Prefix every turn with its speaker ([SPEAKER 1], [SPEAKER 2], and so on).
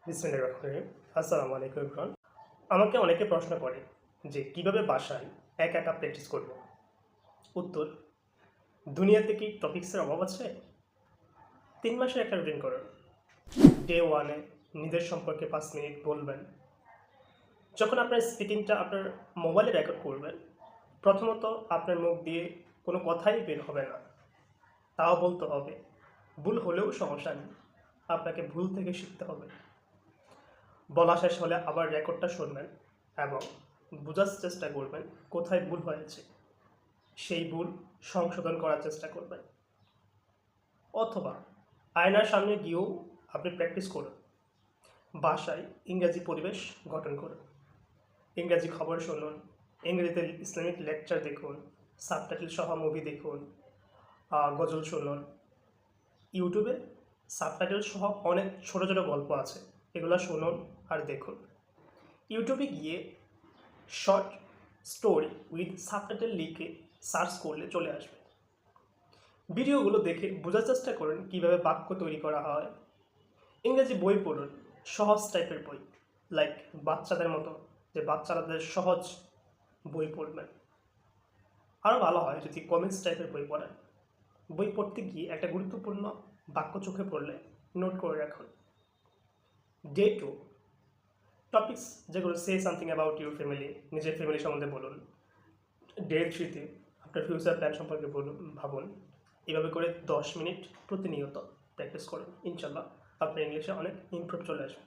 [SPEAKER 1] বিসমিল্লাহির রহমানির রহিম। আসসালামু আলাইকুম এভরিওয়ান। আমাকে অনেকে প্রশ্ন করে যে কিভাবে বাসায় একা একা প্র্যাকটিস করব। উত্তর, দুনিয়াতে কি টপিকসের অভাব আছে? 3 মাসের একটা রুটিন করুন। ডে 1 এ নিজের সম্পর্কে 5 মিনিট বলবেন। যখন আপনার স্পিকিংটা আপনার মোবাইলে রেকর্ড করবেন, প্রথমত আপনার মুখ দিয়ে কোনো কথাই বের হবে না, তাও বলতে হবে। ভুল হলেও সমস্যা নেই, আপনাকে ভুল থেকে শিখতে হবে। বলা শেষ হলে আবার রেকর্ডটা শুনবেন এবং বোঝার চেষ্টা করবেন কোথায় ভুল হয়েছে, সেই ভুল সংশোধন করার চেষ্টা করবেন। অথবা আয়নার সামনে গিয়েও আপনি প্র্যাকটিস করুন। বাসায় ইংরেজি পরিবেশ গঠন করুন, ইংরেজি খবর শুনুন, ইংরেজিতে ইসলামিক লেকচার দেখুন, সাবটাইটেল সহ মুভি দেখুন, গজল শুনুন। ইউটিউবে সাবটাইটেল সহ অনেক ছোটো ছোটো গল্প আছে, এগুলো শুনুন আর দেখুন। ইউটিউবে গিয়ে শর্ট স্টোরি উইথ সাবটাইটেল লিখে সার্চ করলে চলে আসবে। ভিডিওগুলো দেখে বোঝার চেষ্টা করুন কীভাবে বাক্য তৈরি করা হয়। ইংরেজি বই পড়ুন, সহজ টাইপের বই, লাইক বাচ্চাদের মতো, যে বাচ্চাদের সহজ বই পড়বেন। আরও ভালো হয় যদি কমিক্স টাইপের বই পড়েন। বই পড়তে গিয়ে একটা গুরুত্বপূর্ণ বাক্য চোখে পড়লে নোট করে রাখুন। ডে 2 টপিকস যেগুলো say something about your family, নিজের ফ্যামিলি সম্বন্ধে বলুন। ডে 3 আপনার ফিউচার প্ল্যান সম্পর্কে ভাবুন। এভাবে করে 10 মিনিট প্রতিনিয়ত প্র্যাকটিস করুন। ইনশাল্লাহ আপনার ইংলিশে অনেক ইমপ্রুভ চলে আসবে।